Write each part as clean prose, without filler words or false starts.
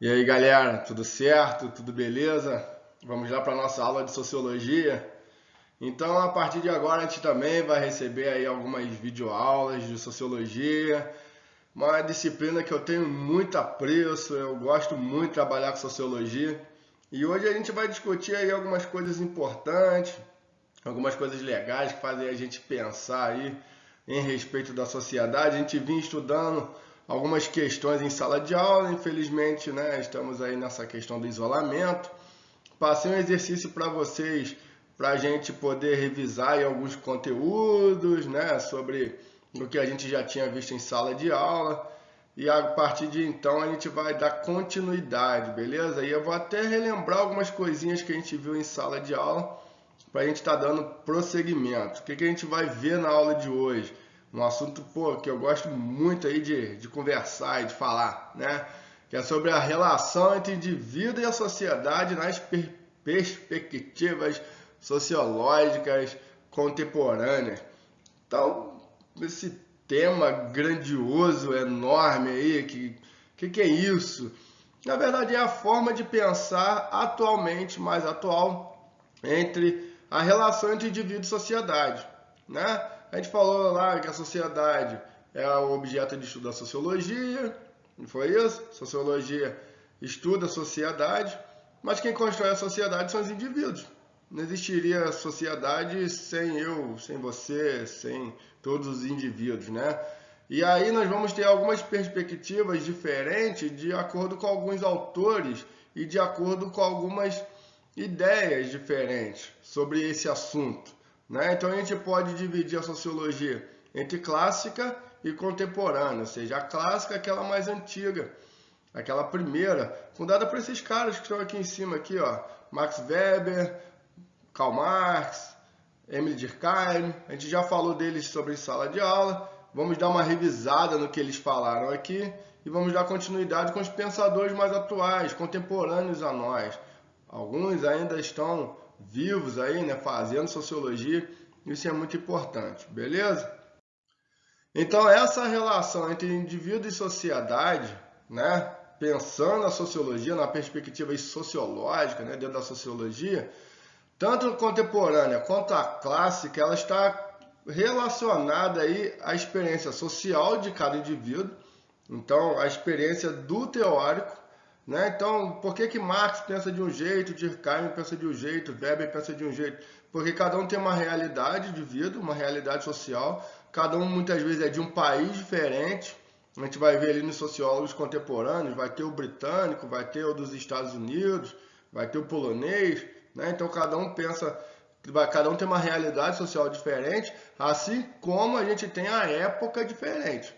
E aí galera, tudo certo? Tudo beleza? Vamos lá para nossa aula de sociologia. Então, a partir de agora a gente também vai receber aí algumas videoaulas de sociologia, uma disciplina que eu tenho muito apreço, eu gosto muito de trabalhar com sociologia. E hoje a gente vai discutir aí algumas coisas importantes, algumas coisas legais que fazem a gente pensar aí em respeito da sociedade. A gente vinha estudando algumas questões em sala de aula, infelizmente, né, estamos aí nessa questão do isolamento. Passei um exercício para vocês, para a gente poder revisar aí alguns conteúdos, né, sobre o que a gente já tinha visto em sala de aula. E a partir de então a gente vai dar continuidade, beleza? E eu vou até relembrar algumas coisinhas que a gente viu em sala de aula para a gente estar dando prosseguimento. O que a gente vai ver na aula de hoje? Um assunto que eu gosto muito aí de conversar e de falar, né? Que é sobre a relação entre o indivíduo e a sociedade nas perspectivas sociológicas contemporâneas. Então, esse tema grandioso, enorme aí, que é isso? Na verdade, é a forma de pensar atualmente, mais atual, entre a relação entre indivíduo e sociedade, né? A gente falou lá que a sociedade é o objeto de estudo da sociologia, não foi isso? Sociologia estuda a sociedade, mas quem constrói a sociedade são os indivíduos. Não existiria sociedade sem eu, sem você, sem todos os indivíduos, né? E aí nós vamos ter algumas perspectivas diferentes de acordo com alguns autores e de acordo com algumas ideias diferentes sobre esse assunto, né? Então a gente pode dividir a sociologia entre clássica e contemporânea, ou seja, a clássica é aquela mais antiga, aquela primeira, fundada por esses caras que estão aqui em cima, aqui, ó, Max Weber, Karl Marx, Emile Durkheim. A gente já falou deles sobre sala de aula. Vamos dar uma revisada no que eles falaram aqui e vamos dar continuidade com os pensadores mais atuais, contemporâneos a nós. Alguns ainda estão vivos aí, né, fazendo sociologia. Isso é muito importante, beleza? Então, essa relação entre indivíduo e sociedade, né, pensando a sociologia na perspectiva sociológica, né, dentro da sociologia, tanto contemporânea quanto a clássica, ela está relacionada aí à experiência social de cada indivíduo, então a experiência do teórico, né? Então, por que Marx pensa de um jeito, Durkheim pensa de um jeito, Weber pensa de um jeito? Porque cada um tem uma realidade de vida, uma realidade social, cada um muitas vezes é de um país diferente. A gente vai ver ali nos sociólogos contemporâneos, vai ter o britânico, vai ter o dos Estados Unidos, vai ter o polonês, né? Então cada um pensa, cada um tem uma realidade social diferente, assim como a gente tem a época diferente,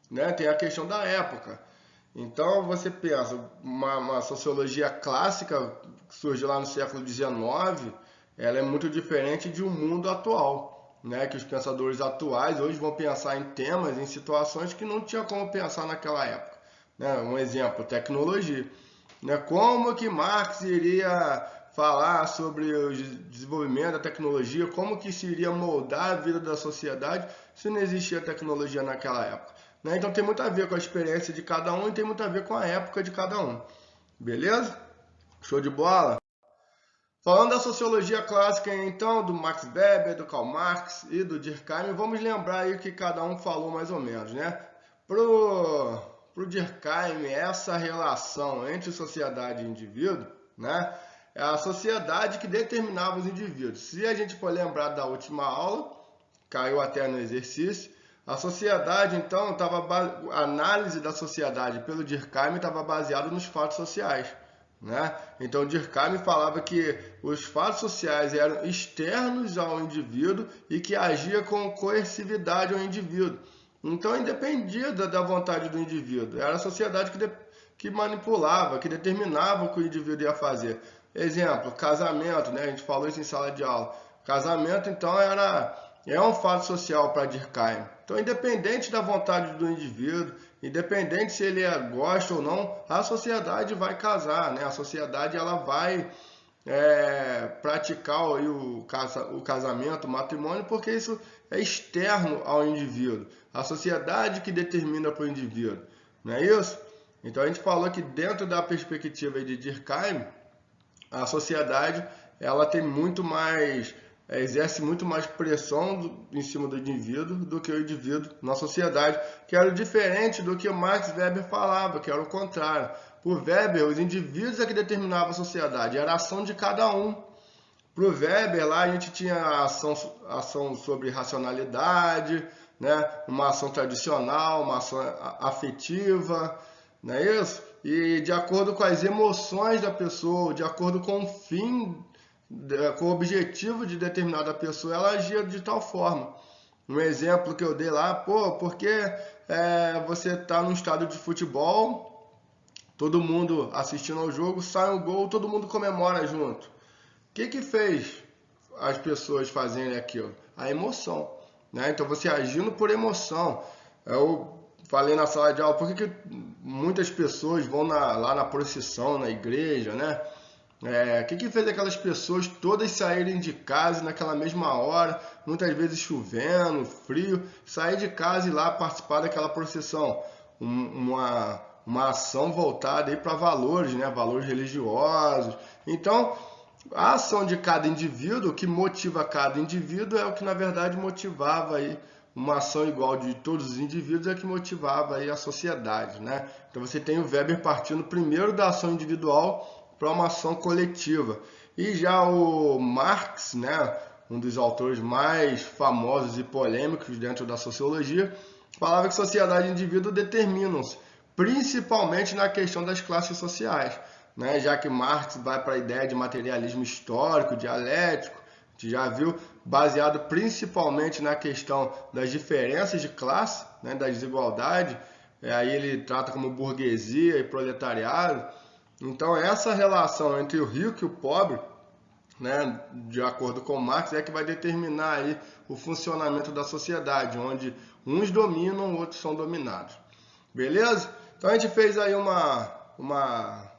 né? Tem a questão da época. Então você pensa, uma sociologia clássica que surgiu lá no século XIX, ela é muito diferente de um mundo atual, né? Que os pensadores atuais hoje vão pensar em temas, em situações que não tinha como pensar naquela época, né? Um exemplo, tecnologia, né? Como que Marx iria falar sobre o desenvolvimento da tecnologia, como que se iria moldar a vida da sociedade se não existia tecnologia naquela época, né? Então tem muito a ver com a experiência de cada um e tem muito a ver com a época de cada um, beleza? Show de bola? Falando da sociologia clássica, então, do Max Weber, do Karl Marx e do Durkheim, vamos lembrar aí o que cada um falou mais ou menos, né? Pro Durkheim, essa relação entre sociedade e indivíduo, né? É a sociedade que determinava os indivíduos. Se a gente for lembrar da última aula, caiu até no exercício, a sociedade, então, a análise da sociedade pelo Durkheim estava baseada nos fatos sociais, né? Então, Durkheim falava que os fatos sociais eram externos ao indivíduo e que agia com coercividade ao indivíduo. Então, independia da vontade do indivíduo. Era a sociedade que manipulava, que determinava o que o indivíduo ia fazer. Exemplo, casamento, né? A gente falou isso em sala de aula. Casamento, então, é um fato social para Durkheim. Então, independente da vontade do indivíduo, independente se ele gosta ou não, a sociedade vai casar, né? A sociedade ela vai praticar aí o casamento, o matrimônio, porque isso é externo ao indivíduo. A sociedade que determina para o indivíduo, não é isso? Então a gente falou que dentro da perspectiva de Durkheim, a sociedade ela tem muito mais, exerce muito mais pressão em cima do indivíduo do que o indivíduo na sociedade, que era diferente do que o Max Weber falava, que era o contrário. Por Weber, os indivíduos é que determinavam a sociedade, era a ação de cada um. Para o Weber, lá a gente tinha ação sobre racionalidade, né? Uma ação tradicional, uma ação afetiva, não é isso? E de acordo com as emoções da pessoa, de acordo com o fim, com o objetivo de determinada pessoa, ela agia de tal forma. Um exemplo que eu dei lá, porque você está num estádio de futebol, todo mundo assistindo ao jogo, sai um gol, todo mundo comemora junto. O que fez as pessoas fazerem aquilo? A emoção, né? Então você agindo por emoção. Eu falei na sala de aula, por que muitas pessoas vão lá na procissão, na igreja, né? O que fez aquelas pessoas todas saírem de casa naquela mesma hora, muitas vezes chovendo, frio, sair de casa e ir lá participar daquela procissão? Uma ação voltada para valores, né? Valores religiosos. Então, a ação de cada indivíduo, o que motiva cada indivíduo é o que na verdade motivava aí uma ação igual de todos os indivíduos é que motivava aí a sociedade, né? Então você tem o Weber partindo primeiro da ação individual para uma ação coletiva. E já o Marx, né, um dos autores mais famosos e polêmicos dentro da sociologia, falava que sociedade e indivíduo determinam-se principalmente na questão das classes sociais. Né, já que Marx vai para a ideia de materialismo histórico, dialético, a gente já viu, baseado principalmente na questão das diferenças de classe, né, da desigualdade, aí ele trata como burguesia e proletariado. Então essa relação entre o rico e o pobre, né, de acordo com Marx, é que vai determinar aí o funcionamento da sociedade, onde uns dominam, outros são dominados. Beleza? Então a gente fez aí uma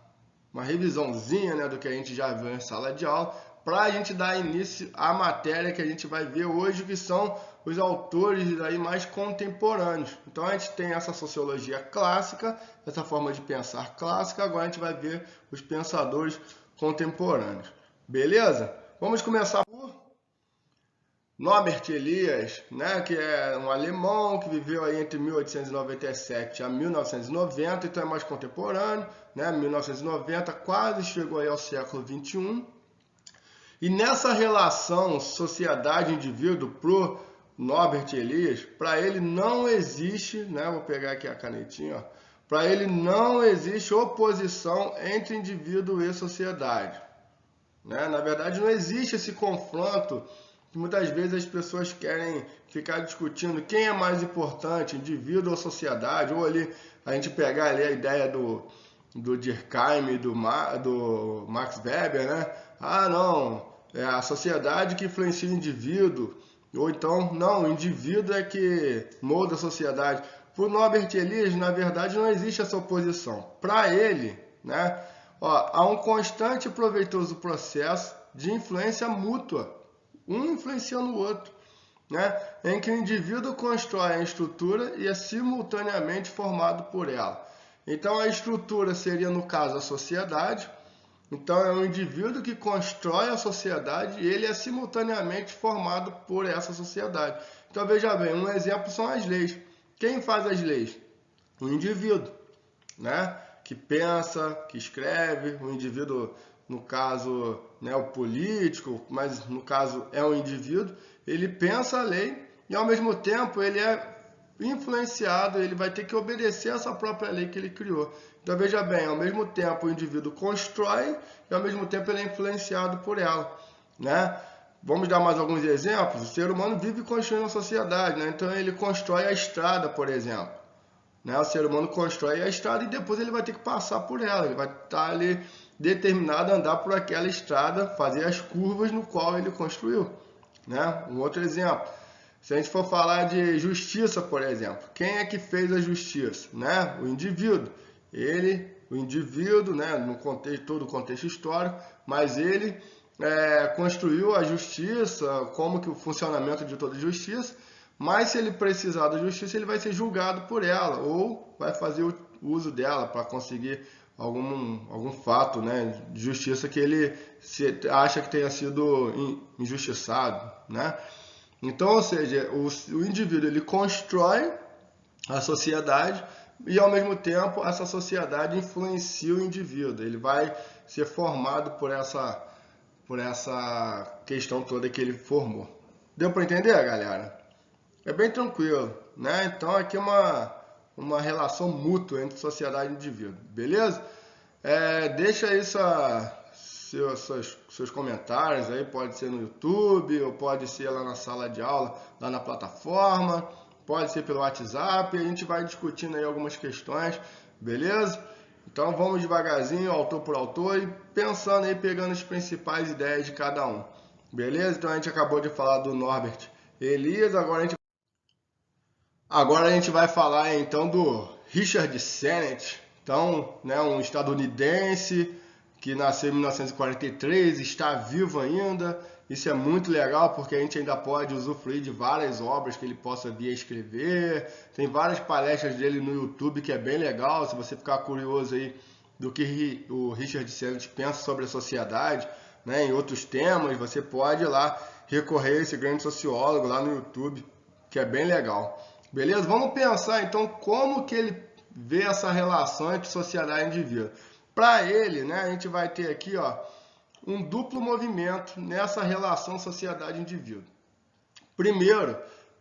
revisãozinha, né, do que a gente já viu em sala de aula, para a gente dar início à matéria que a gente vai ver hoje, que são os autores aí mais contemporâneos. Então a gente tem essa sociologia clássica, essa forma de pensar clássica, agora a gente vai ver os pensadores contemporâneos. Beleza? Vamos começar por Norbert Elias, né, que é um alemão que viveu aí entre 1897 a 1990, então é mais contemporâneo, né, 1990, quase chegou aí ao século 21. E nessa relação sociedade-indivíduo pro Norbert Elias, para ele não existe, né, vou pegar aqui a canetinha, para ele não existe oposição entre indivíduo e sociedade. Né? Na verdade, não existe esse confronto. Muitas vezes as pessoas querem ficar discutindo quem é mais importante, indivíduo ou sociedade, ou ali a gente pegar ali a ideia do Durkheim e do Max Weber, né? Ah, não, é a sociedade que influencia o indivíduo, ou então, não, o indivíduo é que molda a sociedade. Para o Norbert Elias, na verdade, não existe essa oposição. Para ele, né, há um constante e proveitoso processo de influência mútua, um influenciando o outro, né? Em que o indivíduo constrói a estrutura e é simultaneamente formado por ela. Então a estrutura seria, no caso, a sociedade. Então é um indivíduo que constrói a sociedade e ele é simultaneamente formado por essa sociedade. Então veja bem, um exemplo são as leis. Quem faz as leis? O indivíduo, né? Que pensa, que escreve, o indivíduo, no caso, né, o político, mas no caso é um indivíduo, ele pensa a lei e ao mesmo tempo ele é influenciado, ele vai ter que obedecer essa própria lei que ele criou. Então veja bem, ao mesmo tempo o indivíduo constrói e ao mesmo tempo ele é influenciado por ela, né? Vamos dar mais alguns exemplos? O ser humano vive construindo a sociedade, né? Então ele constrói a estrada, por exemplo. Né? O ser humano constrói a estrada e depois ele vai ter que passar por ela, ele vai estar ali determinado a andar por aquela estrada, fazer as curvas no qual ele construiu. Né? Um outro exemplo, se a gente for falar de justiça, por exemplo, quem é que fez a justiça? Né? O indivíduo. O indivíduo, né, no contexto, todo o contexto histórico, mas ele construiu a justiça, como que o funcionamento de toda a justiça, mas se ele precisar da justiça, ele vai ser julgado por ela, ou vai fazer o uso dela para conseguir algum fato, né, de justiça que ele acha que tenha sido injustiçado, né? Então, ou seja, o indivíduo ele constrói a sociedade e, ao mesmo tempo, essa sociedade influencia o indivíduo. Ele vai ser formado por essa questão toda que ele formou. Deu para entender, galera? É bem tranquilo, né? Então, aqui é uma relação mútua entre sociedade e indivíduo, beleza? Deixa aí seus comentários aí, pode ser no YouTube, ou pode ser lá na sala de aula, lá na plataforma, pode ser pelo WhatsApp, a gente vai discutindo aí algumas questões, beleza? Então vamos devagarzinho, autor por autor, e pensando aí, pegando as principais ideias de cada um, beleza? Então a gente acabou de falar do Norbert Elias, agora a gente vai falar então do Richard Sennett, então, né, um estadunidense que nasceu em 1943, está vivo ainda. Isso é muito legal porque a gente ainda pode usufruir de várias obras que ele possa vir a escrever. Tem várias palestras dele no YouTube que é bem legal, se você ficar curioso aí do que o Richard Sennett pensa sobre a sociedade, né, em outros temas, você pode ir lá recorrer a esse grande sociólogo lá no YouTube, que é bem legal. Beleza? Vamos pensar então como que ele vê essa relação entre sociedade e indivíduo. Para ele, né, a gente vai ter aqui, ó, um duplo movimento nessa relação sociedade-indivíduo. Primeiro,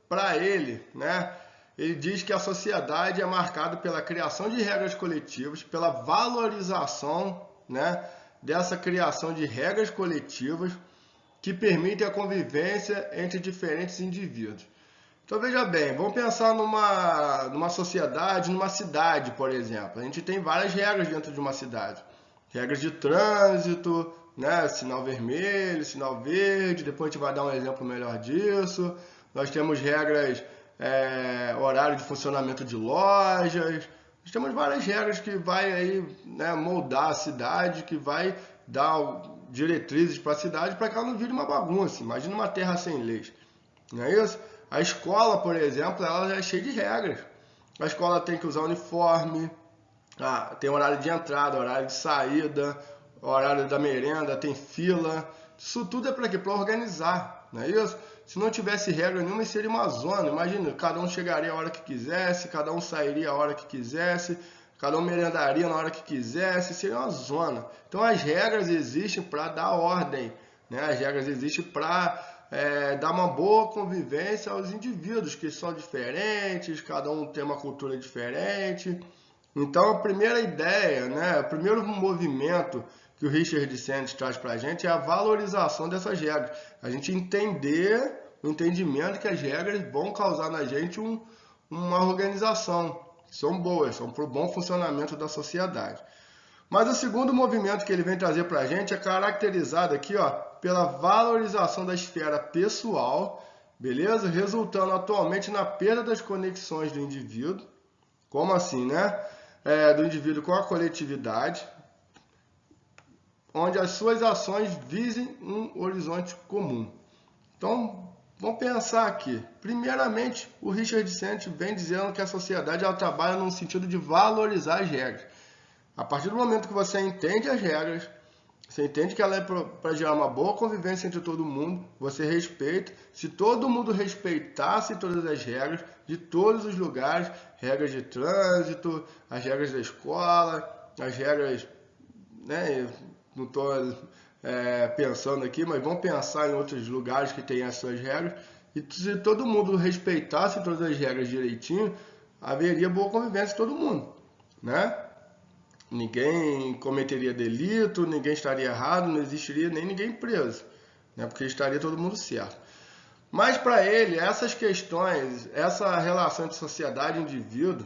para ele, né, ele diz que a sociedade é marcada pela criação de regras coletivas, pela valorização, né, dessa criação de regras coletivas que permitem a convivência entre diferentes indivíduos. Então veja bem, vamos pensar numa sociedade, numa cidade, por exemplo. A gente tem várias regras dentro de uma cidade. Regras de trânsito, né? Sinal vermelho, sinal verde, depois a gente vai dar um exemplo melhor disso. Nós temos regras, horário de funcionamento de lojas. Nós temos várias regras que vai aí, né, moldar a cidade, que vai dar diretrizes para a cidade para que ela não vire uma bagunça. Imagina uma terra sem leis, não é isso? A escola, por exemplo, ela já é cheia de regras. A escola tem que usar uniforme, tem horário de entrada, horário de saída, horário da merenda, tem fila. Isso tudo é para quê? Para organizar, não é isso? Se não tivesse regra nenhuma, seria uma zona. Imagina, cada um chegaria a hora que quisesse, cada um sairia a hora que quisesse, cada um merendaria na hora que quisesse, seria uma zona. Então as regras existem para dar ordem, né? As regras existem para dar uma boa convivência aos indivíduos que são diferentes, cada um tem uma cultura diferente. Então a primeira ideia, né, o primeiro movimento que o Richard Sennett traz para a gente é a valorização dessas regras. A gente entender, o entendimento que as regras vão causar na gente uma organização, que são boas, são para o bom funcionamento da sociedade. Mas o segundo movimento que ele vem trazer para a gente é caracterizado aqui, ó, pela valorização da esfera pessoal, beleza? Resultando atualmente na perda das conexões do indivíduo. Como assim, né? Do indivíduo com a coletividade, onde as suas ações visem um horizonte comum. Então, vamos pensar aqui. Primeiramente, o Richard Sennett vem dizendo que a sociedade ela trabalha no sentido de valorizar as regras. A partir do momento que você entende as regras, você entende que ela é para gerar uma boa convivência entre todo mundo, você respeita. Se todo mundo respeitasse todas as regras de todos os lugares, regras de trânsito, as regras da escola, as regras, né, não estou pensando aqui, mas vamos pensar em outros lugares que têm as suas regras, e se todo mundo respeitasse todas as regras direitinho, haveria boa convivência em todo mundo, né? Ninguém cometeria delito, ninguém estaria errado, não existiria nem ninguém preso, né? Porque estaria todo mundo certo. Mas para ele, essas questões, essa relação entre sociedade e indivíduo,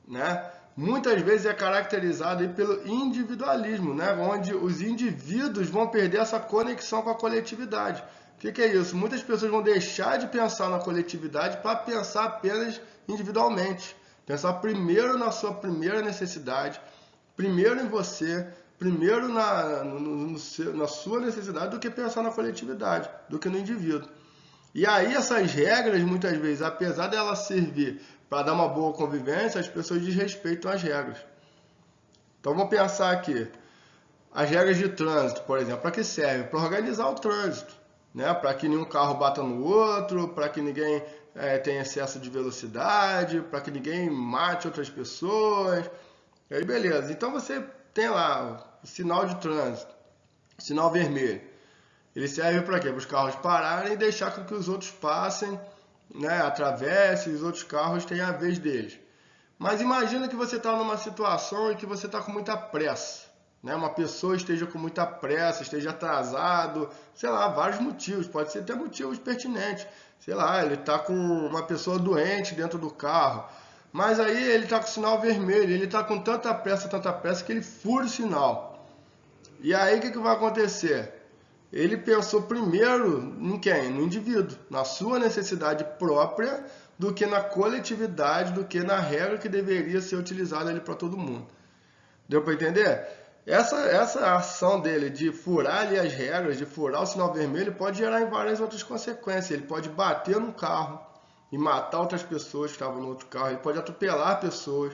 né, muitas vezes é caracterizada aí pelo individualismo, né, onde os indivíduos vão perder essa conexão com a coletividade. O que é isso? Muitas pessoas vão deixar de pensar na coletividade para pensar apenas individualmente. Pensar primeiro na sua primeira necessidade, primeiro em você, primeiro na sua necessidade, do que pensar na coletividade, do que no indivíduo. E aí essas regras, muitas vezes, apesar delas servir para dar uma boa convivência, as pessoas desrespeitam as regras. Então vamos pensar aqui. As regras de trânsito, por exemplo, para que serve? Para organizar o trânsito, né? Para que nenhum carro bata no outro, para que ninguém tenha excesso de velocidade, para que ninguém mate outras pessoas. E aí beleza. Então você tem lá o sinal de trânsito, sinal vermelho. Ele serve para quê? Para os carros pararem e deixar com que os outros passem, né? Atravessem, os outros carros tenham a vez deles. Mas imagina que você está numa situação em que você está com muita pressa, né? Uma pessoa esteja com muita pressa, esteja atrasado, sei lá, vários motivos, pode ser até motivos pertinentes. Sei lá, ele está com uma pessoa doente dentro do carro, mas aí ele está com o sinal vermelho, ele está com tanta pressa que ele fura o sinal. E aí o que vai acontecer? Ele pensou primeiro em quem? No indivíduo, na sua necessidade própria, do que na coletividade, do que na regra que deveria ser utilizada ali para todo mundo. Deu para entender? Essa ação dele de furar ali as regras, de furar o sinal vermelho, pode gerar em várias outras consequências. Ele pode bater no carro e matar outras pessoas que estavam no outro carro, ele pode atropelar pessoas,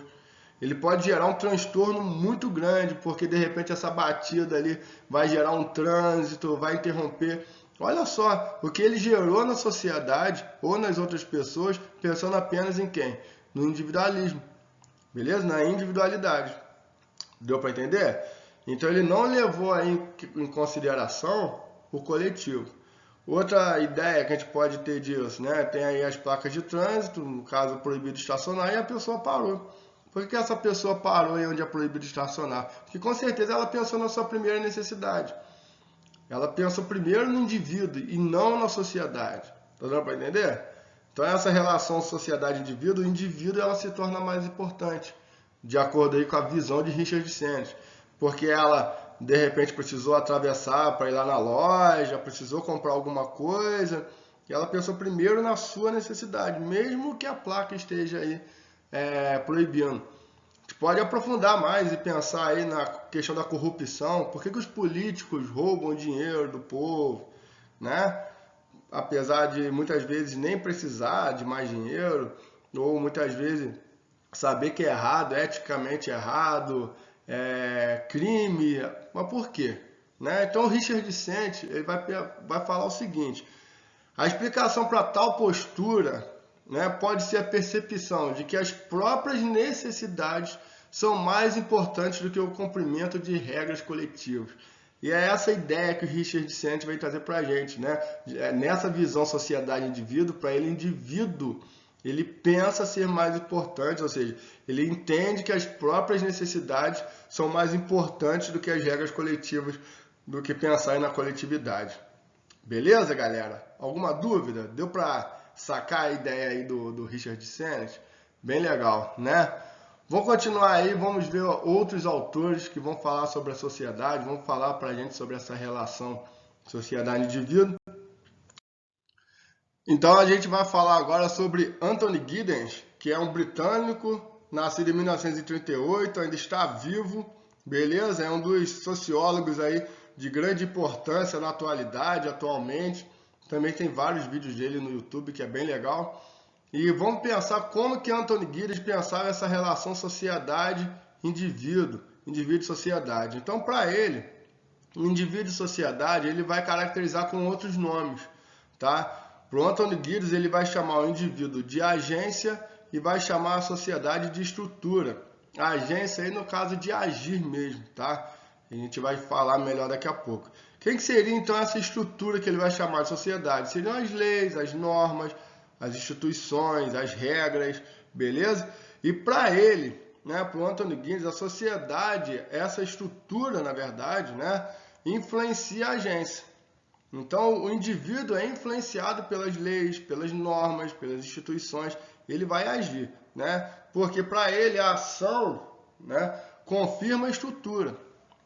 ele pode gerar um transtorno muito grande, porque de repente essa batida ali vai gerar um trânsito, vai interromper. Olha só, o que ele gerou na sociedade ou nas outras pessoas, pensando apenas em quem? No individualismo, beleza? Na individualidade. Deu para entender? Então ele não levou aí em consideração o coletivo. Outra ideia que a gente pode ter disso, né? Tem aí as placas de trânsito, no caso proibido estacionar, e a pessoa parou. Por que essa pessoa parou aí onde é proibido estacionar? Porque com certeza ela pensou na sua primeira necessidade. Ela pensou primeiro no indivíduo e não na sociedade. Tá dando para entender? Então essa relação sociedade-indivíduo, o indivíduo ela se torna mais importante, de acordo aí com a visão de Richard Sennett. Porque ela, de repente, precisou atravessar para ir lá na loja, precisou comprar alguma coisa, e ela pensou primeiro na sua necessidade, mesmo que a placa esteja aí proibindo. A gente pode aprofundar mais e pensar aí na questão da corrupção. Por que os políticos roubam dinheiro do povo, né? Apesar de muitas vezes nem precisar de mais dinheiro, ou muitas vezes saber que é errado, eticamente errado, crime, mas por quê? Né? Então o Richard Sennett ele vai falar o seguinte: a explicação para tal postura, né, pode ser a percepção de que as próprias necessidades são mais importantes do que o cumprimento de regras coletivas. E é essa ideia que o Richard Sennett vai trazer para a gente, né? Nessa visão sociedade-indivíduo, para ele, indivíduo, ele pensa ser mais importante, ou seja, ele entende que as próprias necessidades são mais importantes do que as regras coletivas, do que pensar na coletividade. Beleza, galera? Alguma dúvida? Deu para sacar a ideia aí do Richard Sennett? Bem legal, né? Vamos continuar aí, vamos ver outros autores que vão falar sobre a sociedade, vão falar para a gente sobre essa relação sociedade-indivíduo. Então a gente vai falar agora sobre Anthony Giddens, que é um britânico, nascido em 1938, ainda está vivo, beleza? É um dos sociólogos aí de grande importância na atualidade, atualmente. Também tem vários vídeos dele no YouTube, que é bem legal. E vamos pensar como que Anthony Giddens pensava essa relação sociedade-indivíduo, indivíduo-sociedade. Então, para ele, o indivíduo e sociedade, ele vai caracterizar com outros nomes, tá? Para o Anthony Giddens, ele vai chamar o indivíduo de agência e vai chamar a sociedade de estrutura. A agência aí no caso de agir mesmo, tá? A gente vai falar melhor daqui a pouco. Quem que seria então essa estrutura que ele vai chamar de sociedade? Seriam as leis, as normas, as instituições, as regras, beleza? E para ele, né, para o Anthony Giddens, a sociedade, essa estrutura, na verdade, né, influencia a agência. Então, o indivíduo é influenciado pelas leis, pelas normas, pelas instituições, ele vai agir, né? Porque para ele a ação, né, confirma a estrutura.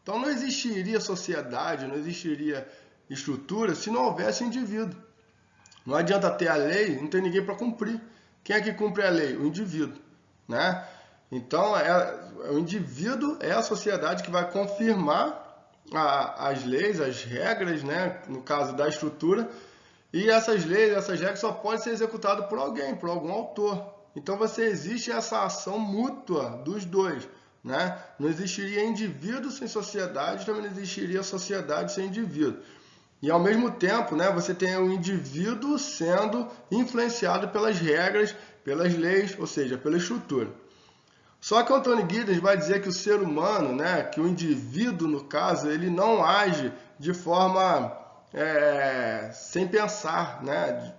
Então, não existiria sociedade, não existiria estrutura se não houvesse indivíduo. Não adianta ter a lei, não tem ninguém para cumprir. Quem é que cumpre a lei? O indivíduo, né? Então, o indivíduo é a sociedade que vai confirmar as leis, as regras, né? No caso da estrutura, E essas leis, essas regras só podem ser executadas por alguém, por algum autor. Então existe essa ação mútua dos dois, né? Não existiria indivíduo sem sociedade, também não existiria sociedade sem indivíduo. E ao mesmo tempo, né, você tem o indivíduo sendo influenciado pelas regras, pelas leis, ou seja, pela estrutura. Só que o Anthony Giddens vai dizer que o ser humano, né, que o indivíduo, no caso, ele não age de forma sem pensar, né?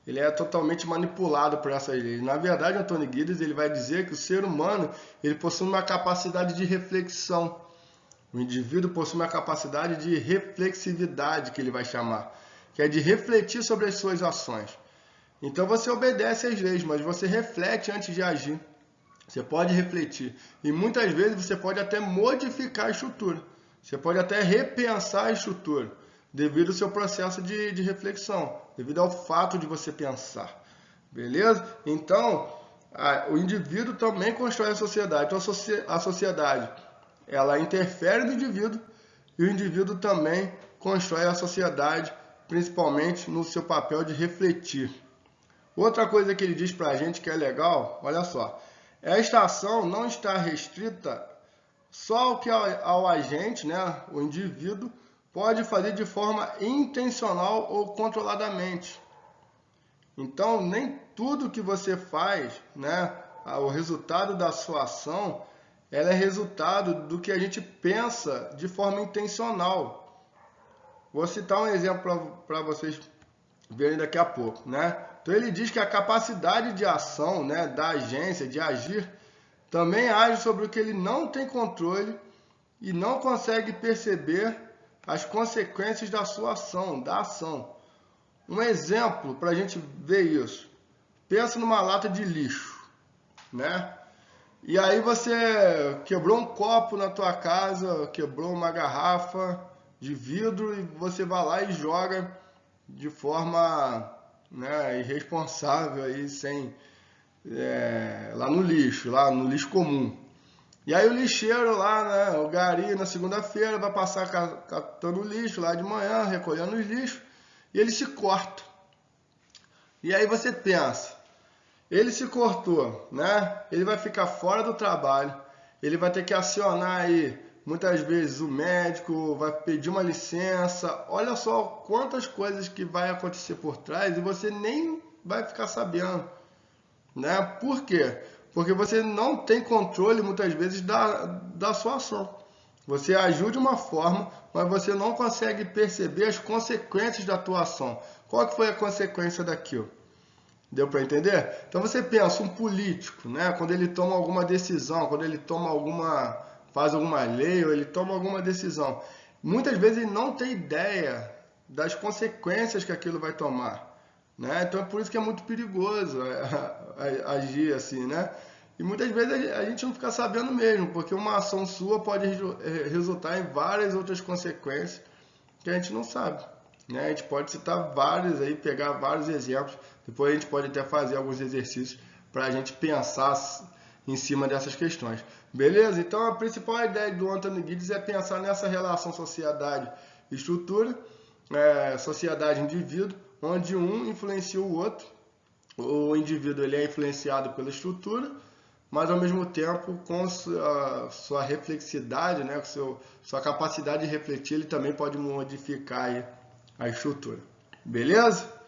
Ele é totalmente manipulado por essas leis. Na verdade, o Anthony Giddens ele vai dizer que o ser humano ele possui uma capacidade de reflexão. O indivíduo possui uma capacidade de reflexividade, que ele vai chamar, que é de refletir sobre as suas ações. Então você obedece às leis, mas você reflete antes de agir. Você pode refletir. E muitas vezes você pode até modificar a estrutura. Você pode até repensar a estrutura, devido ao seu processo de reflexão, devido ao fato de você pensar. Beleza? Então, o indivíduo também constrói a sociedade. Então, a sociedade, ela interfere no indivíduo e o indivíduo também constrói a sociedade, principalmente no seu papel de refletir. Outra coisa que ele diz pra gente que é legal, olha só, esta ação não está restrita só ao agente, né, o indivíduo, pode fazer de forma intencional ou controladamente. Então, nem tudo que você faz, né, o resultado da sua ação, ela é resultado do que a gente pensa de forma intencional. Vou citar um exemplo para vocês verem daqui a pouco, né? Então ele diz que a capacidade de ação, né, da agência de agir também age sobre o que ele não tem controle e não consegue perceber as consequências da sua ação, da ação. Um exemplo para a gente ver isso. Pensa numa lata de lixo, né? E aí você quebrou um copo na tua casa, quebrou uma garrafa de vidro e você vai lá e joga de forma, né, irresponsável aí, lá no lixo comum. E aí o lixeiro lá, né, o gari na segunda-feira vai passar catando lixo lá de manhã, recolhendo os lixos, e ele se corta. E aí você pensa, ele se cortou, né? Ele vai ficar fora do trabalho, ele vai ter que acionar aí muitas vezes o médico, vai pedir uma licença. Olha só quantas coisas que vai acontecer por trás e você nem vai ficar sabendo, né? Por quê? Porque você não tem controle muitas vezes da sua ação. Você agiu de uma forma, mas você não consegue perceber as consequências da tua ação. Qual que foi a consequência daquilo? Deu para entender? Então você pensa, um político, né? Quando ele toma alguma decisão, quando ele faz alguma lei ou ele toma alguma decisão, muitas vezes ele não tem ideia das consequências que aquilo vai tomar, né? Então é por isso que é muito perigoso agir assim, né? E muitas vezes a gente não fica sabendo mesmo, porque uma ação sua pode resultar em várias outras consequências que a gente não sabe, né? A gente pode citar vários aí, pegar vários exemplos, depois a gente pode até fazer alguns exercícios para a gente pensar em cima dessas questões. Beleza? Então a principal ideia do Anthony Giddens é pensar nessa relação sociedade-estrutura, sociedade-indivíduo, onde um influencia o outro. O indivíduo ele é influenciado pela estrutura, mas ao mesmo tempo com sua reflexidade, né, com sua capacidade de refletir, ele também pode modificar aí a estrutura. Beleza?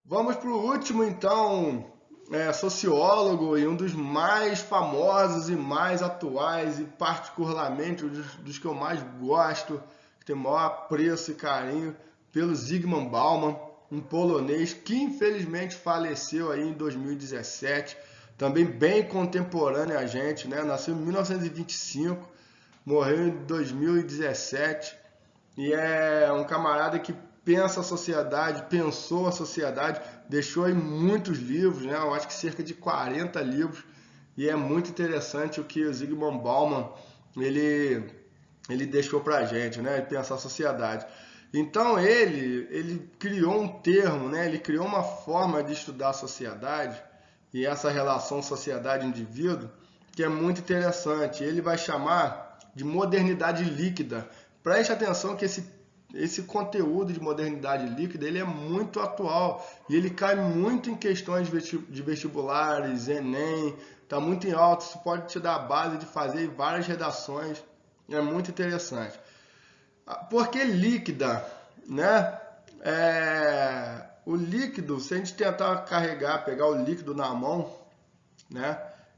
Vamos para o último, então, sociólogo e um dos mais famosos e mais atuais e particularmente dos que eu mais gosto, que tem maior apreço e carinho, pelo Zygmunt Bauman, um polonês que infelizmente faleceu aí em 2017, também bem contemporâneo a gente, né? Nasceu em 1925, morreu em 2017 e é um camarada que pensa a sociedade, pensou a sociedade, deixou aí muitos livros, né? Eu acho que cerca de 40 livros, e é muito interessante o que o Zygmunt Bauman ele deixou pra gente, né? Pensar a sociedade. Então ele criou um termo, né? Ele criou uma forma de estudar a sociedade e essa relação sociedade-indivíduo que é muito interessante. Ele vai chamar de modernidade líquida. Preste atenção que esse conteúdo de modernidade líquida ele é muito atual e ele cai muito em questões de vestibulares, Enem, está muito em alta, isso pode te dar a base de fazer várias redações, é muito interessante. Por que líquida, né? O líquido, se a gente tentar carregar, pegar o líquido na mão, né?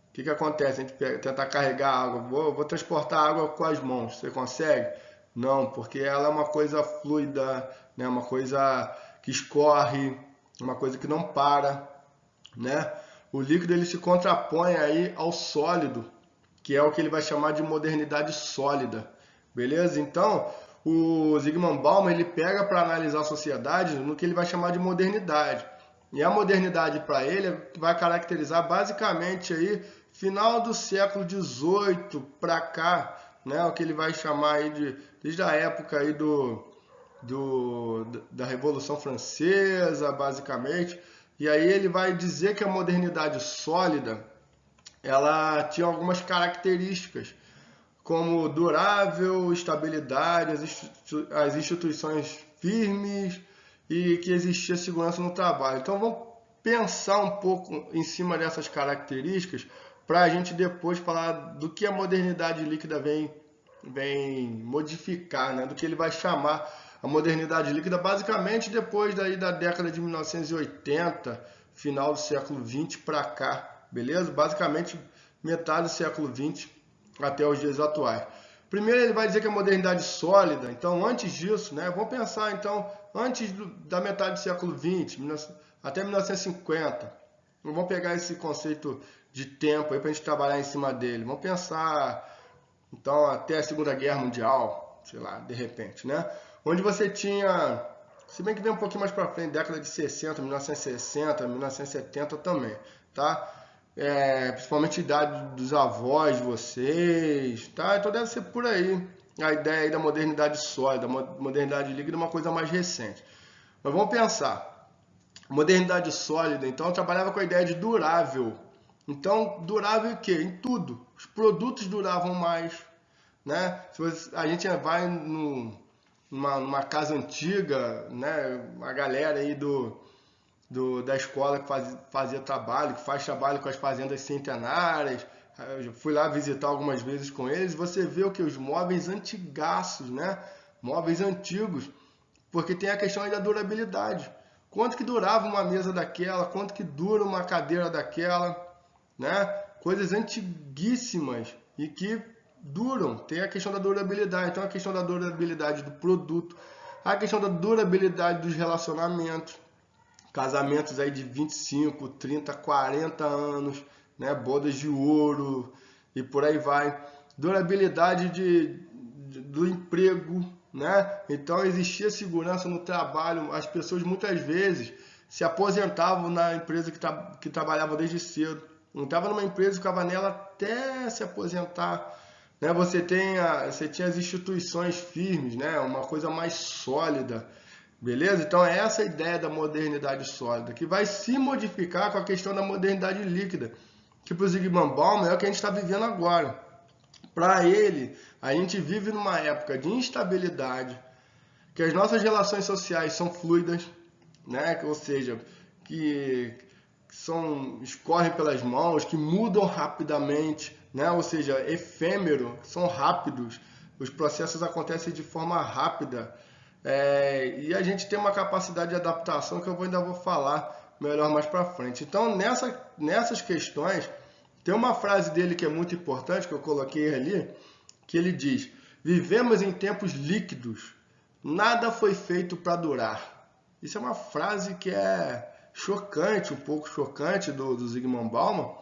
O que acontece? A gente tentar carregar água, vou transportar água com as mãos, você consegue? Não, porque ela é uma coisa fluida, né? Uma coisa que escorre, uma coisa que não para, né? O líquido ele se contrapõe aí ao sólido, que é o que ele vai chamar de modernidade sólida, beleza? Então, o Zygmunt Bauman ele pega para analisar a sociedade no que ele vai chamar de modernidade. E a modernidade para ele vai caracterizar basicamente aí final do século XVIII para cá, né? O que ele vai chamar aí desde a época aí da Revolução Francesa, basicamente. E aí ele vai dizer que a modernidade sólida ela tinha algumas características, como durável, estabilidade, as instituições firmes e que existia segurança no trabalho. Então vamos pensar um pouco em cima dessas características para a gente depois falar do que a modernidade líquida vem modificar, né? Do que ele vai chamar a modernidade líquida, basicamente depois daí da década de 1980, final do século XX para cá, beleza? Basicamente metade do século XX até os dias atuais. Primeiro ele vai dizer que a modernidade sólida, então antes disso, né? Vamos pensar então, antes da metade do século XX, até 1950, vamos pegar esse conceito de tempo aí para a gente trabalhar em cima dele. Vamos pensar então até a Segunda Guerra Mundial, sei lá, de repente, né? Onde você tinha, se bem que vem um pouquinho mais para frente, década de 60, 1960, 1970 também, tá? Principalmente a idade dos avós de vocês, tá? Então deve ser por aí a ideia aí da modernidade sólida, modernidade líquida é uma coisa mais recente. Mas vamos pensar, modernidade sólida, então eu trabalhava com a ideia de durável. Então, durável em quê? Em tudo. Os produtos duravam mais, né? Se a gente vai numa casa antiga, né? A galera aí da escola que fazia trabalho, que faz trabalho com as fazendas centenárias. Eu fui lá visitar algumas vezes com eles. Você vê o que? Os móveis antigaços, né? Móveis antigos, porque tem a questão aí da durabilidade. Quanto que durava uma mesa daquela? Quanto que dura uma cadeira daquela? Né? Coisas antiguíssimas e que duram. Tem a questão da durabilidade. Então, a questão da durabilidade do produto, a questão da durabilidade dos relacionamentos. Casamentos aí de 25, 30, 40 anos, né? Bodas de ouro e por aí vai. Durabilidade do emprego, né? Então existia segurança no trabalho. As pessoas muitas vezes se aposentavam na empresa que trabalhavam desde cedo. Não estava numa empresa e ficava nela até se aposentar. Né? Você tinha as instituições firmes, né? Uma coisa mais sólida. Beleza? Então é essa a ideia da modernidade sólida, que vai se modificar com a questão da modernidade líquida, que para o Zygmunt Bauman é o que a gente está vivendo agora. Para ele, a gente vive numa época de instabilidade, que as nossas relações sociais são fluidas, né? Ou seja, que escorrem pelas mãos, que mudam rapidamente, né? Ou seja, efêmero, são rápidos, os processos acontecem de forma rápida. E a gente tem uma capacidade de adaptação que eu ainda vou falar melhor mais para frente. Então, nessas questões, tem uma frase dele que é muito importante, que eu coloquei ali, que ele diz: vivemos em tempos líquidos, nada foi feito para durar. Isso é uma frase que é chocante, um pouco chocante do Zygmunt Bauman,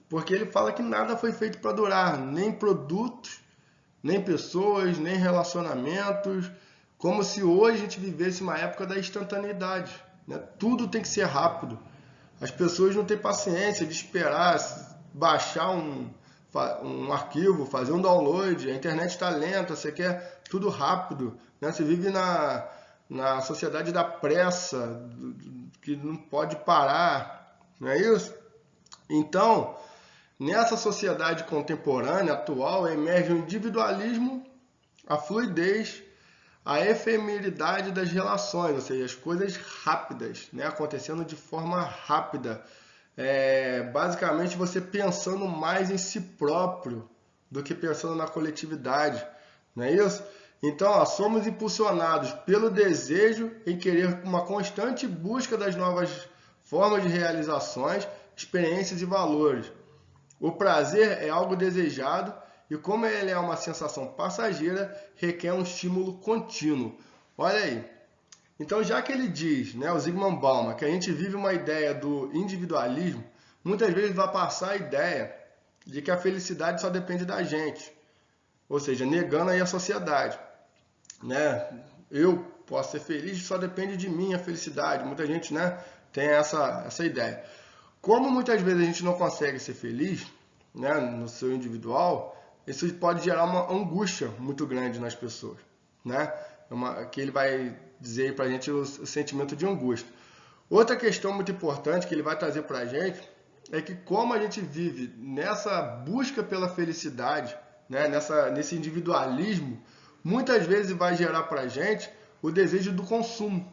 porque ele fala que nada foi feito para durar, nem produtos, nem pessoas, nem relacionamentos, como se hoje a gente vivesse uma época da instantaneidade, né? Tudo tem que ser rápido. As pessoas não têm paciência de esperar baixar um arquivo, fazer um download, a internet está lenta, você quer tudo rápido, né? Você vive na sociedade da pressa, que não pode parar, não é isso? Então, nessa sociedade contemporânea, atual, emerge o individualismo, a fluidez, a efemeridade das relações, ou seja, as coisas rápidas, né, acontecendo de forma rápida. Basicamente você pensando mais em si próprio do que pensando na coletividade, não é isso? Então, ó, somos impulsionados pelo desejo em querer uma constante busca das novas formas de realizações, experiências e valores. O prazer é algo desejado e, como ele é uma sensação passageira, requer um estímulo contínuo. Olha aí. Então, já que ele diz, né, o Zygmunt Bauman, que a gente vive uma ideia do individualismo, muitas vezes vai passar a ideia de que a felicidade só depende da gente, ou seja, negando aí a sociedade, né? Eu posso ser feliz, só depende de mim a felicidade. Muita gente, né, tem essa ideia. Como muitas vezes a gente não consegue ser feliz, né, no seu individual, isso pode gerar uma angústia muito grande nas pessoas, né? Que ele vai dizer para a gente o sentimento de angústia. Outra questão muito importante que ele vai trazer para a gente é que como a gente vive nessa busca pela felicidade, né, nesse individualismo, muitas vezes vai gerar para a gente o desejo do consumo,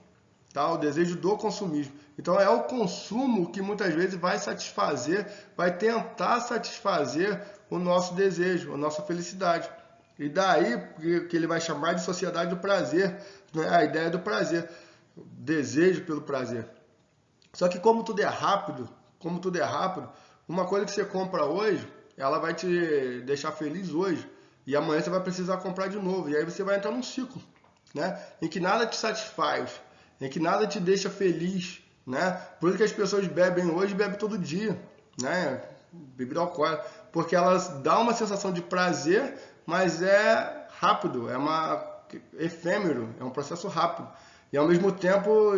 tá? O desejo do consumismo. Então é o consumo que muitas vezes vai satisfazer, vai tentar satisfazer o nosso desejo, a nossa felicidade. E daí que ele vai chamar de sociedade do prazer, né? A ideia do prazer, o desejo pelo prazer. Só que como tudo é rápido, uma coisa que você compra hoje, ela vai te deixar feliz hoje. E amanhã você vai precisar comprar de novo. E aí você vai entrar num ciclo, né, em que nada te satisfaz, em que nada te deixa feliz, né? Por isso que as pessoas bebem hoje e bebem todo dia, né? Bebida alcoólica, porque elas dão uma sensação de prazer, mas é rápido, efêmero, é um processo rápido. E ao mesmo tempo,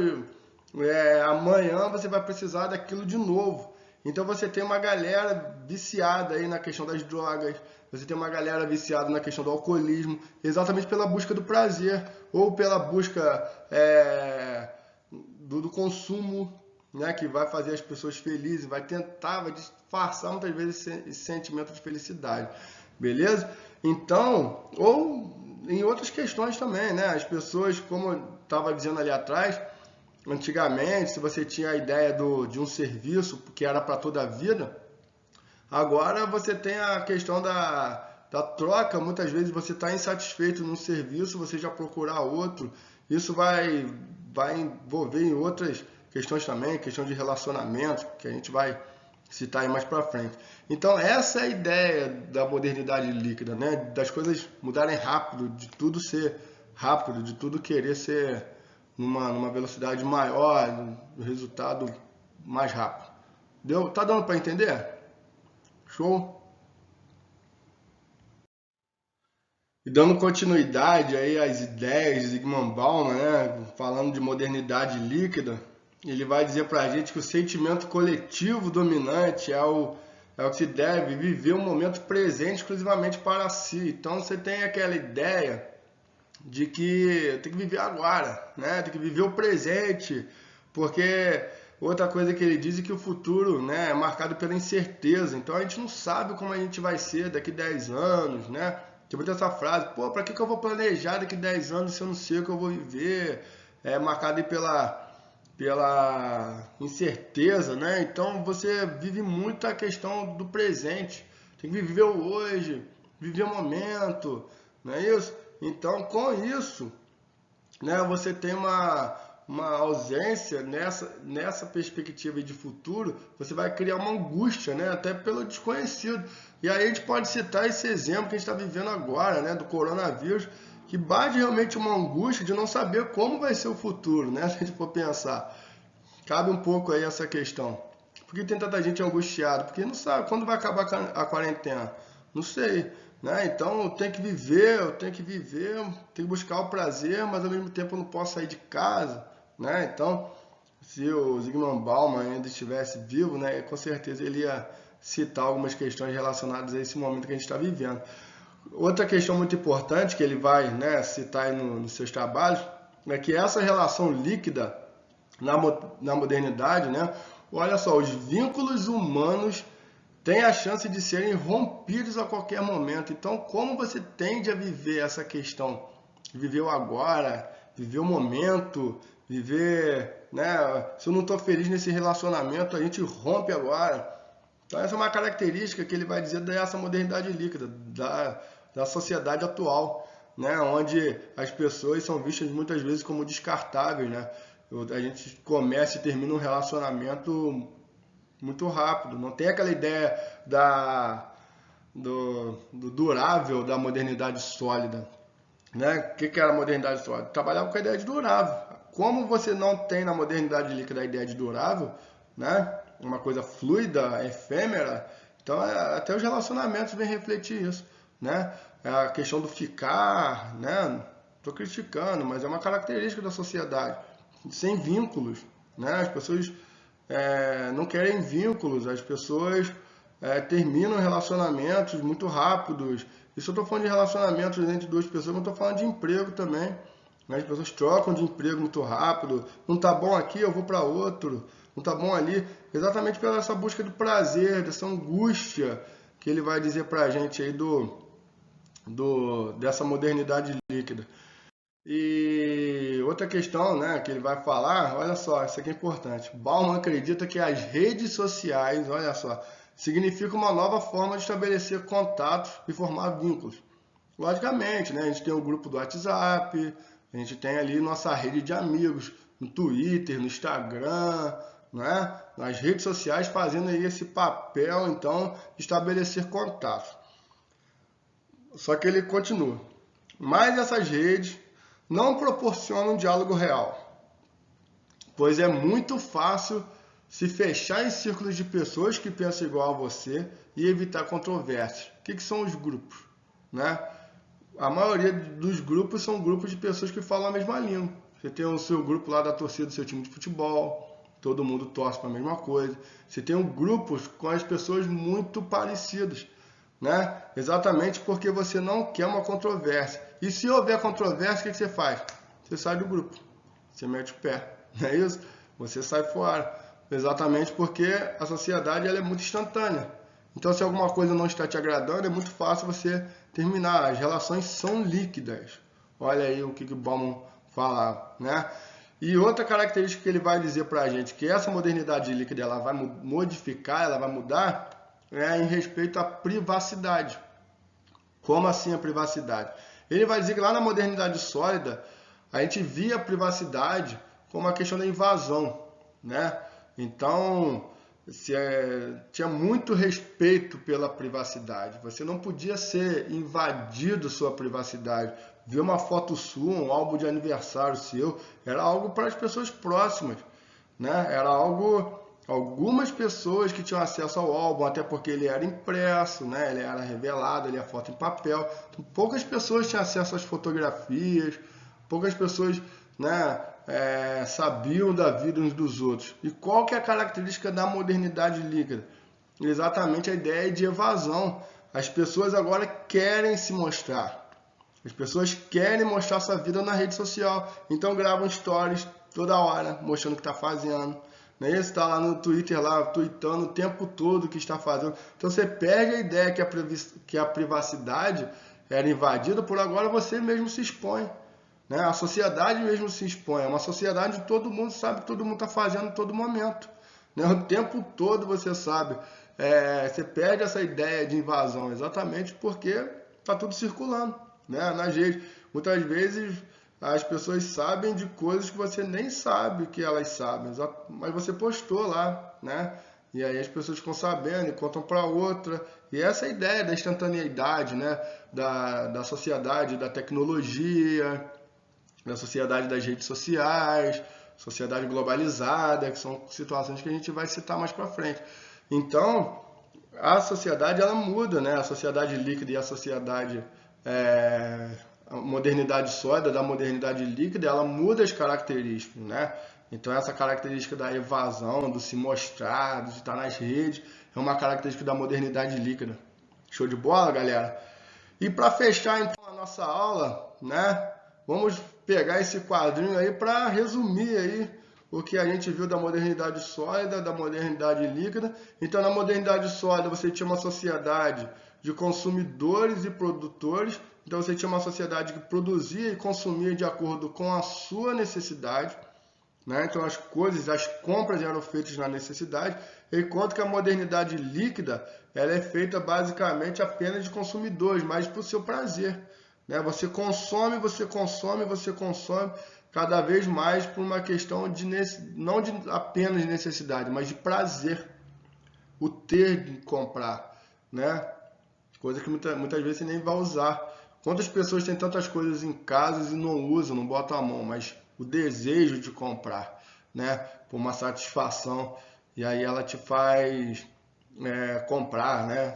amanhã você vai precisar daquilo de novo. Então você tem uma galera viciada aí na questão das drogas, você tem uma galera viciada na questão do alcoolismo, exatamente pela busca do prazer, ou pela busca do consumo, né, que vai fazer as pessoas felizes, vai disfarçar muitas vezes esse sentimento de felicidade, beleza? Então, ou em outras questões também, né, as pessoas, como eu estava dizendo ali atrás, antigamente, se você tinha a ideia de um serviço que era para toda a vida, agora você tem a questão da troca. Muitas vezes você está insatisfeito num serviço, você já procurar outro. Isso vai envolver em outras questões também, questão de relacionamento, que a gente vai citar aí mais para frente. Então, essa é a ideia da modernidade líquida, né? Das coisas mudarem rápido, de tudo ser rápido, de tudo querer ser numa velocidade maior, um resultado mais rápido. Deu? Tá dando para entender? Show? E dando continuidade aí às ideias de Zygmunt Bauman, né, falando de modernidade líquida, ele vai dizer para a gente que o sentimento coletivo dominante é o que se deve viver o momento presente exclusivamente para si. Então você tem aquela ideia de que tem que viver agora, né? Tem que viver o presente, porque outra coisa que ele diz é que o futuro, né, é marcado pela incerteza. Então a gente não sabe como a gente vai ser daqui 10 anos, né? Tem muita essa frase, pô, para que eu vou planejar daqui 10 anos se eu não sei o que eu vou viver? É marcado aí pela incerteza, né? Então você vive muito a questão do presente. Tem que viver o hoje, viver o momento, não é isso? Então, com isso, né, você tem uma ausência nessa perspectiva de futuro, você vai criar uma angústia, né, até pelo desconhecido. E aí a gente pode citar esse exemplo que a gente está vivendo agora, né, do coronavírus, que bate realmente uma angústia de não saber como vai ser o futuro, né, se a gente for pensar. Cabe um pouco aí essa questão. Por que tem tanta gente angustiada? Porque não sabe quando vai acabar a quarentena. Não sei. Né? Então eu tenho que viver, tenho que buscar o prazer, mas ao mesmo tempo eu não posso sair de casa, né? Então, se o Zygmunt Bauman ainda estivesse vivo, né, com certeza ele ia citar algumas questões relacionadas a esse momento que a gente está vivendo. Outra questão muito importante que ele vai, né, citar aí nos seus trabalhos é que essa relação líquida na modernidade, né, olha só, os vínculos humanos tem a chance de serem rompidos a qualquer momento. Então, como você tende a viver essa questão viver o agora, viver o momento, viver, né? Se eu não estou feliz nesse relacionamento, a gente rompe agora. Então essa é uma característica que ele vai dizer dessa modernidade líquida, da sociedade atual, né? Onde as pessoas são vistas muitas vezes como descartáveis, né? A gente começa e termina um relacionamento muito rápido, não tem aquela ideia do durável, da modernidade sólida, né? O que era a modernidade sólida? Trabalhava com a ideia de durável. Como você não tem na modernidade líquida a ideia de durável, né? Uma coisa fluida, efêmera, então até os relacionamentos vêm refletir isso, né? A questão do ficar, né? Estou criticando, mas é uma característica da sociedade, sem vínculos, né? As pessoas não querem vínculos, as pessoas terminam relacionamentos muito rápidos. Isso eu estou falando de relacionamentos entre duas pessoas, mas estou falando de emprego também. As pessoas trocam de emprego muito rápido. Não está bom aqui, eu vou para outro. Não está bom ali. Exatamente pela essa busca do prazer, dessa angústia que ele vai dizer para a gente aí dessa modernidade líquida. E outra questão, né, que ele vai falar, olha só, isso aqui é importante. Bauman acredita que as redes sociais, olha só, significam uma nova forma de estabelecer contatos e formar vínculos. Logicamente, né, a gente tem o grupo do WhatsApp, a gente tem ali nossa rede de amigos, no Twitter, no Instagram, né, nas redes sociais fazendo aí esse papel, então, de estabelecer contatos. Só que ele continua. Mas essas redes não proporciona um diálogo real, pois é muito fácil se fechar em círculos de pessoas que pensam igual a você e evitar controvérsias. O que são os grupos? Né? A maioria dos grupos são grupos de pessoas que falam a mesma língua. Você tem o seu grupo lá da torcida do seu time de futebol, todo mundo torce para a mesma coisa. Você tem grupos com as pessoas muito parecidas, né? Exatamente porque você não quer uma controvérsia. E se houver controvérsia, o que você faz? Você sai do grupo, você mete o pé, não é isso? Você sai fora, exatamente porque a sociedade ela é muito instantânea. Então, se alguma coisa não está te agradando, é muito fácil você terminar. As relações são líquidas. Olha aí o que o Bauman fala, né? E outra característica que ele vai dizer para a gente, que essa modernidade líquida ela vai modificar, ela vai mudar, em respeito à privacidade. Como assim a privacidade? Ele vai dizer que lá na modernidade sólida, a gente via a privacidade como uma questão da invasão, né? Então, tinha muito respeito pela privacidade. Você não podia ser invadido sua privacidade. Ver uma foto sua, um álbum de aniversário seu, era algo para as pessoas próximas, né? Era algo... Algumas pessoas que tinham acesso ao álbum, até porque ele era impresso, né? Ele era revelado, ele é foto em papel. Então, poucas pessoas tinham acesso às fotografias, poucas pessoas, né, sabiam da vida uns dos outros. E qual que é a característica da modernidade líquida? Exatamente a ideia de evasão. As pessoas agora querem se mostrar. As pessoas querem mostrar sua vida na rede social. Então gravam stories toda hora, mostrando o que está fazendo. Não é isso? Está lá no Twitter, lá, tweetando o tempo todo o que está fazendo. Então você perde a ideia que a privacidade era invadida, por agora você mesmo se expõe. Né? A sociedade mesmo se expõe. É uma sociedade onde todo mundo sabe o que todo mundo está fazendo em todo momento. Né? O tempo todo você sabe. Você perde essa ideia de invasão, exatamente porque está tudo circulando, né? Nas redes. Muitas vezes as pessoas sabem de coisas que você nem sabe que elas sabem, mas você postou lá, né? E aí as pessoas ficam sabendo e contam para outra. E essa é a ideia da instantaneidade, né? Da sociedade, da tecnologia, da sociedade das redes sociais, sociedade globalizada, que são situações que a gente vai citar mais para frente. Então, a sociedade ela muda, né? A sociedade líquida e a sociedade... a modernidade sólida, da modernidade líquida, ela muda as características, né? Então essa característica da evasão, do se mostrar, de estar nas redes, é uma característica da modernidade líquida. Show de bola, galera? E para fechar então a nossa aula, né? Vamos pegar esse quadrinho aí para resumir aí o que a gente viu da modernidade sólida, da modernidade líquida. Então na modernidade sólida você tinha uma sociedade de consumidores e produtores. Então você tinha uma sociedade que produzia e consumia de acordo com a sua necessidade, né? Então as coisas, as compras eram feitas na necessidade, enquanto que a modernidade líquida ela é feita basicamente apenas de consumidores, mas para o seu prazer, né? Você consome, você consome, você consome cada vez mais por uma questão de não de apenas necessidade, mas de prazer, o ter de comprar, né? Coisa que muitas vezes você nem vai usar. Quantas pessoas têm tantas coisas em casa e não usam, não botam a mão, mas o desejo de comprar, né? Por uma satisfação, e aí ela te faz comprar, né?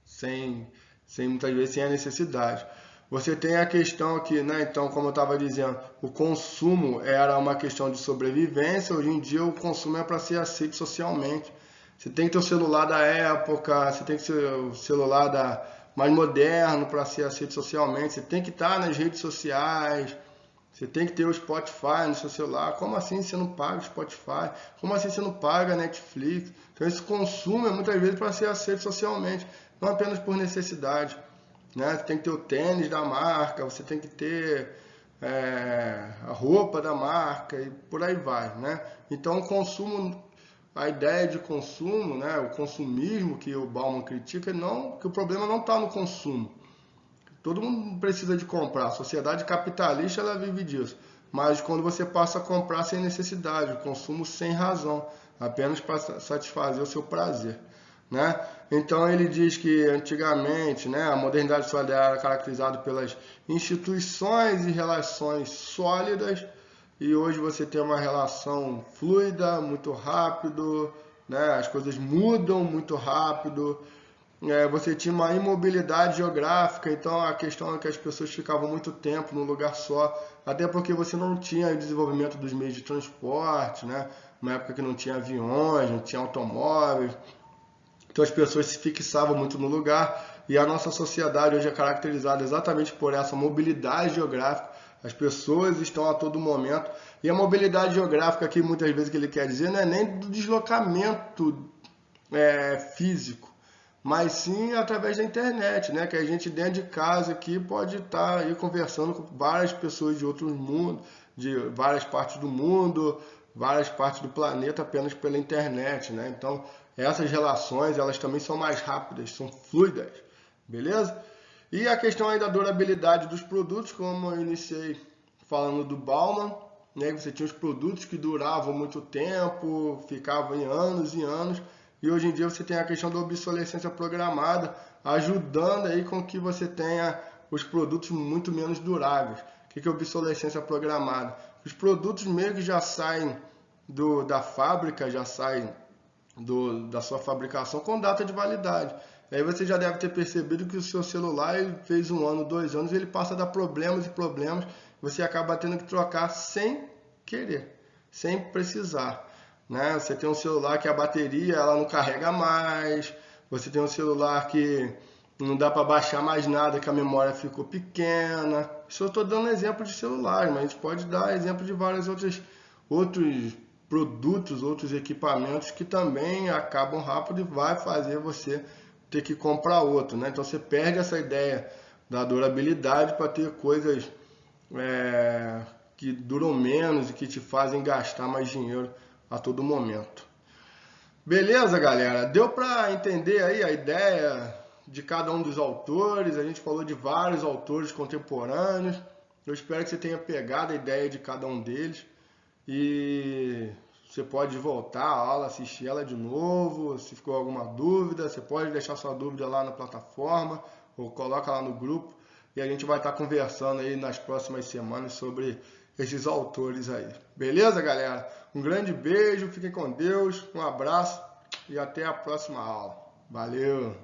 Sem muitas vezes sem a necessidade. Você tem a questão aqui, né? Então, como eu estava dizendo, o consumo era uma questão de sobrevivência. Hoje em dia, o consumo é para ser aceito socialmente. Você tem que ter o celular da época, você tem que ter o celular mais moderno para ser aceito socialmente. Você tem que estar nas redes sociais. Você tem que ter o Spotify no seu celular. Como assim você não paga o Spotify? Como assim você não paga a Netflix? Então, esse consumo é muitas vezes para ser aceito socialmente, não apenas por necessidade, né? Você tem que ter o tênis da marca, você tem que ter a roupa da marca e por aí vai, né? Então, o consumo, a ideia de consumo, né? O consumismo que o Bauman critica, que o problema não está no consumo. Todo mundo precisa de comprar. A sociedade capitalista ela vive disso. Mas quando você passa a comprar sem necessidade, o consumo sem razão, apenas para satisfazer o seu prazer, né? Então ele diz que antigamente, né, a modernidade solidária era caracterizada pelas instituições e relações sólidas, e hoje você tem uma relação fluida, muito rápido, né? As coisas mudam muito rápido. Você tinha uma imobilidade geográfica, então a questão é que as pessoas ficavam muito tempo num lugar só, até porque você não tinha o desenvolvimento dos meios de transporte, né? Uma época que não tinha aviões, não tinha automóveis, então as pessoas se fixavam muito no lugar, e a nossa sociedade hoje é caracterizada exatamente por essa mobilidade geográfica. As pessoas estão a todo momento, e a mobilidade geográfica aqui muitas vezes que ele quer dizer não é nem do deslocamento físico, mas sim através da internet, né? Que a gente dentro de casa aqui pode estar aí conversando com várias pessoas de outros mundos, de várias partes do mundo, várias partes do planeta apenas pela internet, né? Então essas relações elas também são mais rápidas, são fluidas, beleza? E a questão aí da durabilidade dos produtos, como eu iniciei falando do Bauman, né? Você tinha os produtos que duravam muito tempo, ficavam em anos e anos. E hoje em dia você tem a questão da obsolescência programada, ajudando aí com que você tenha os produtos muito menos duráveis. O que é obsolescência programada? Os produtos meio que já saem da fábrica, já saem da sua fabricação com data de validade. Aí você já deve ter percebido que o seu celular ele fez 1 ano, 2 anos, ele passa a dar problemas e problemas, você acaba tendo que trocar sem querer, sem precisar. Né? Você tem um celular que a bateria ela não carrega mais, você tem um celular que não dá para baixar mais nada, que a memória ficou pequena. Isso eu estou dando exemplo de celular, mas a gente pode dar exemplo de vários outros produtos, outros equipamentos que também acabam rápido e vai fazer você ter que comprar outro. Né? Então você perde essa ideia da durabilidade para ter coisas que duram menos e que te fazem gastar mais dinheiro a todo momento. Beleza, galera? Deu para entender aí a ideia de cada um dos autores? A gente falou de vários autores contemporâneos. Eu espero que você tenha pegado a ideia de cada um deles. E você pode voltar à aula, assistir ela de novo. Se ficou alguma dúvida, você pode deixar sua dúvida lá na plataforma ou coloca lá no grupo. E a gente vai estar conversando aí nas próximas semanas sobre esses autores aí. Beleza, galera? Um grande beijo, fiquem com Deus, um abraço e até a próxima aula. Valeu!